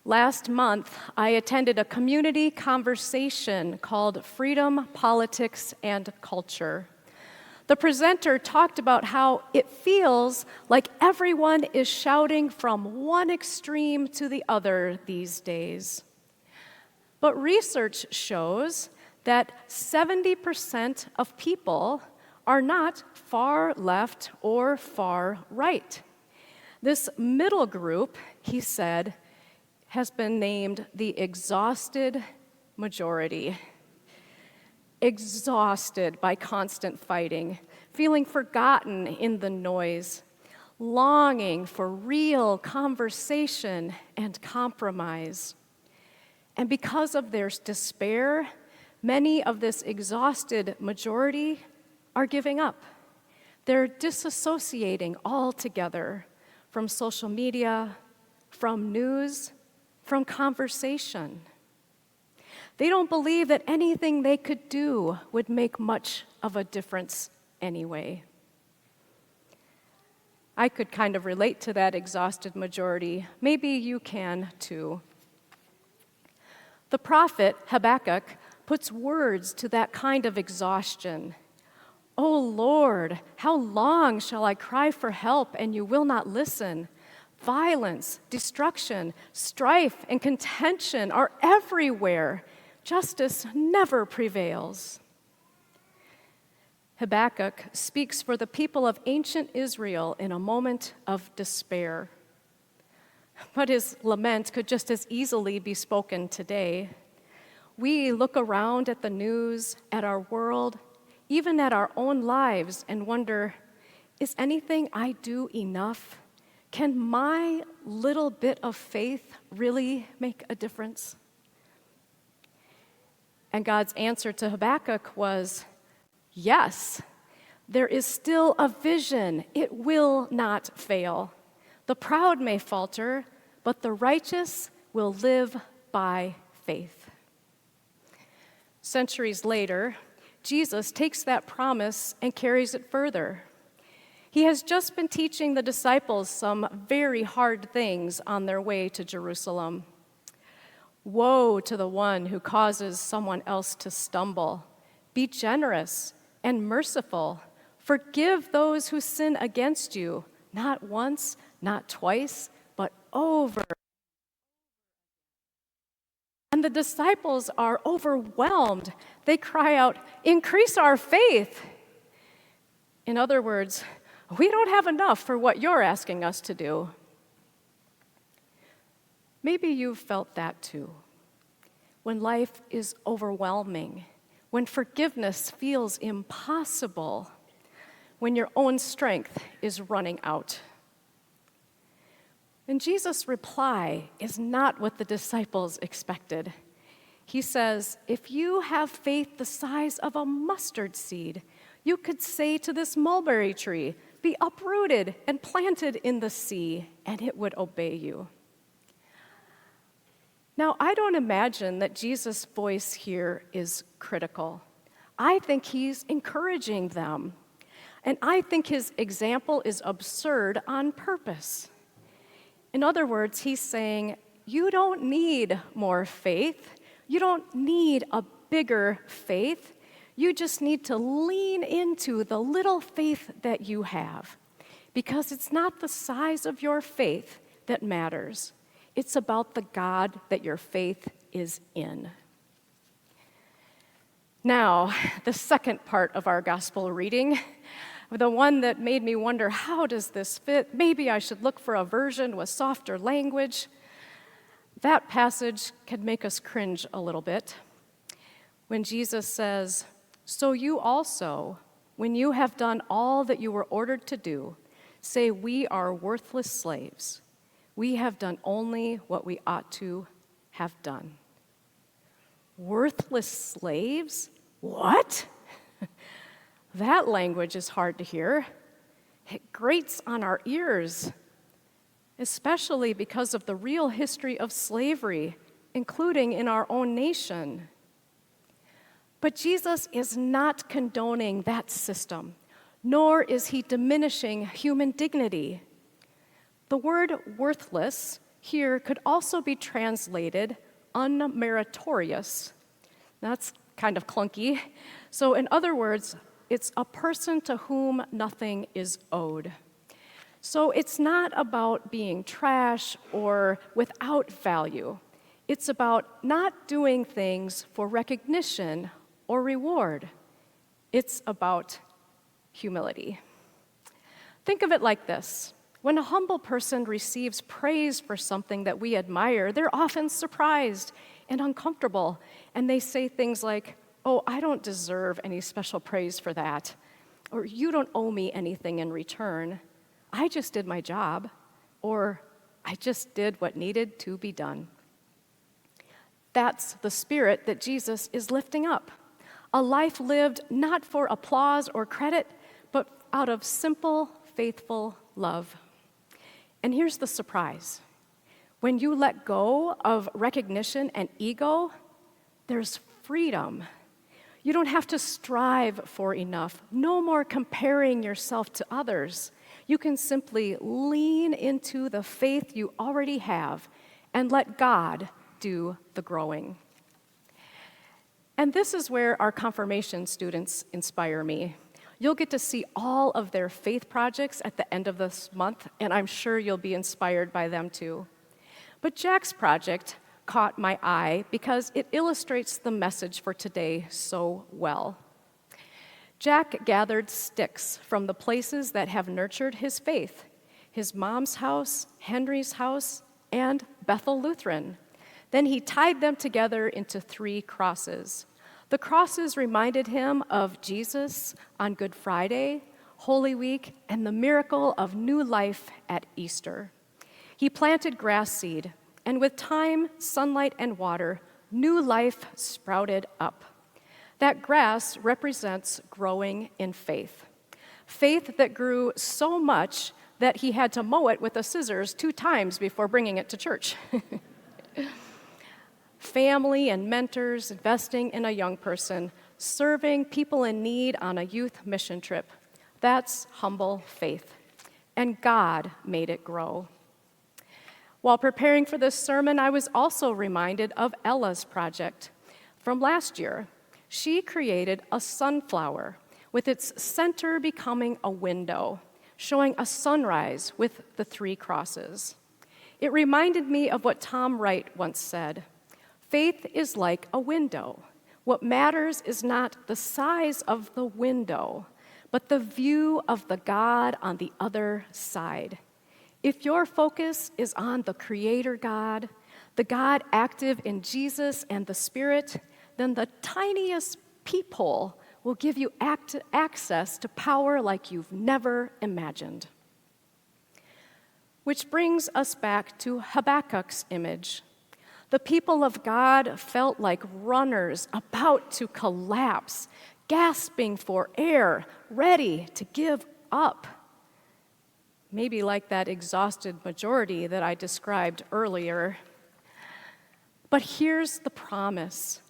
Last month, I attended a community conversation called Freedom, Politics, and Culture. The presenter talked about how it feels like everyone is shouting from one extreme to the other these days. But research shows that 70% of people are not far left or far right. This middle group, he said, has been named the exhausted majority. Exhausted by constant fighting, feeling forgotten in the noise, longing for real conversation and compromise. And because of their despair, many of this exhausted majority are giving up. They're disassociating altogether from social media, from news, from conversation. They don't believe that anything they could do would make much of a difference anyway. I could kind of relate to that exhausted majority. Maybe you can too. The prophet Habakkuk puts words to that kind of exhaustion. "O Lord, how long shall I cry for help and you will not listen? Violence, destruction, strife, and contention are everywhere. Justice never prevails." Habakkuk speaks for the people of ancient Israel in a moment of despair. But his lament could just as easily be spoken today. We look around at the news, at our world, even at our own lives, and wonder, is anything I do enough? Can my little bit of faith really make a difference? And God's answer to Habakkuk was, yes, there is still a vision. It will not fail. The proud may falter, but the righteous will live by faith. Centuries later, Jesus takes that promise and carries it further. He has just been teaching the disciples some very hard things on their way to Jerusalem. Woe to the one who causes someone else to stumble. Be generous and merciful. Forgive those who sin against you, not once, not twice, but over. And the disciples are overwhelmed. They cry out, "Increase our faith." In other words, we don't have enough for what you're asking us to do. Maybe you've felt that too. When life is overwhelming, when forgiveness feels impossible, when your own strength is running out. And Jesus' reply is not what the disciples expected. He says, if you have faith the size of a mustard seed, you could say to this mulberry tree, be uprooted and planted in the sea, and it would obey you. Now, I don't imagine that Jesus' voice here is critical. I think he's encouraging them. And I think his example is absurd on purpose. In other words, he's saying, you don't need more faith. You don't need a bigger faith. You just need to lean into the little faith that you have. Because it's not the size of your faith that matters. It's about the God that your faith is in. Now, the second part of our gospel reading, the one that made me wonder, how does this fit? Maybe I should look for a version with softer language. That passage can make us cringe a little bit. When Jesus says, so you also, when you have done all that you were ordered to do, say we are worthless slaves. We have done only what we ought to have done. Worthless slaves? What? That language is hard to hear. It grates on our ears, especially because of the real history of slavery, including in our own nation. But Jesus is not condoning that system, nor is he diminishing human dignity. The word worthless here could also be translated unmeritorious. That's kind of clunky. So, in other words, it's a person to whom nothing is owed. So, it's not about being trash or without value. It's about not doing things for recognition or reward. It's about humility. Think of it like this. When a humble person receives praise for something that we admire, they're often surprised and uncomfortable, and they say things like, "Oh, I don't deserve any special praise for that," or "You don't owe me anything in return. I just did my job," or "I just did what needed to be done." That's the spirit that Jesus is lifting up. A life lived not for applause or credit, but out of simple, faithful love. And here's the surprise. When you let go of recognition and ego, there's freedom. You don't have to strive for enough. No more comparing yourself to others. You can simply lean into the faith you already have and let God do the growing. And this is where our confirmation students inspire me. You'll get to see all of their faith projects at the end of this month, and I'm sure you'll be inspired by them too. But Jack's project caught my eye because it illustrates the message for today so well. Jack gathered sticks from the places that have nurtured his faith: his mom's house, Henry's house, and Bethel Lutheran. Then he tied them together into 3 crosses. The crosses reminded him of Jesus on Good Friday, Holy Week, and the miracle of new life at Easter. He planted grass seed, and with time, sunlight, and water, new life sprouted up. That grass represents growing in faith. Faith that grew so much that he had to mow it with the scissors 2 times before bringing it to church. Family and mentors, investing in a young person, serving people in need on a youth mission trip. That's humble faith. And God made it grow. While preparing for this sermon, I was also reminded of Ella's project from last year. She created a sunflower with its center becoming a window, showing a sunrise with the 3 crosses. It reminded me of what Tom Wright once said: "Faith is like a window. What matters is not the size of the window, but the view of the God on the other side." If your focus is on the Creator God, the God active in Jesus and the Spirit, then the tiniest peephole will give you access to power like you've never imagined. Which brings us back to Habakkuk's image. The people of God felt like runners about to collapse, gasping for air, ready to give up. Maybe like that exhausted majority that I described earlier. But here's the promise.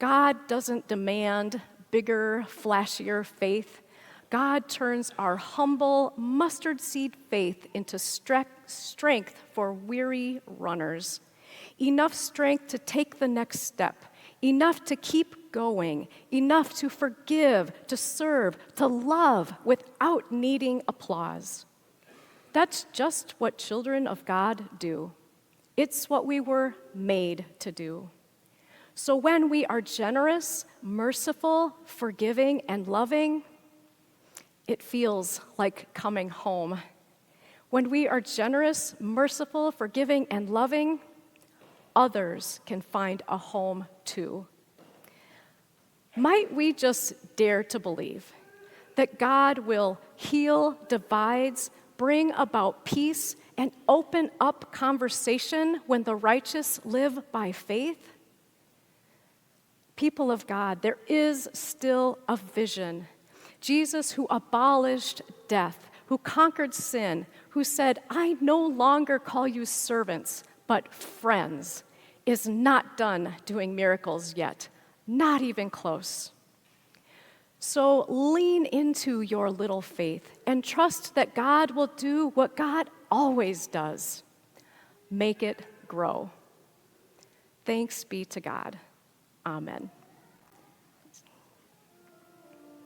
God doesn't demand bigger, flashier faith. God turns our humble mustard seed faith into strength for weary runners. Enough strength to take the next step, enough to keep going, enough to forgive, to serve, to love without needing applause. That's just what children of God do. It's what we were made to do. So when we are generous, merciful, forgiving, and loving, it feels like coming home. When we are generous, merciful, forgiving, and loving, others can find a home too. Might we just dare to believe that God will heal divides, bring about peace, and open up conversation when the righteous live by faith? People of God, there is still a vision. Jesus, who abolished death, who conquered sin, who said, "I no longer call you servants, but friends," is not done doing miracles yet, not even close. So lean into your little faith and trust that God will do what God always does. make it grow. Thanks be to God. Amen.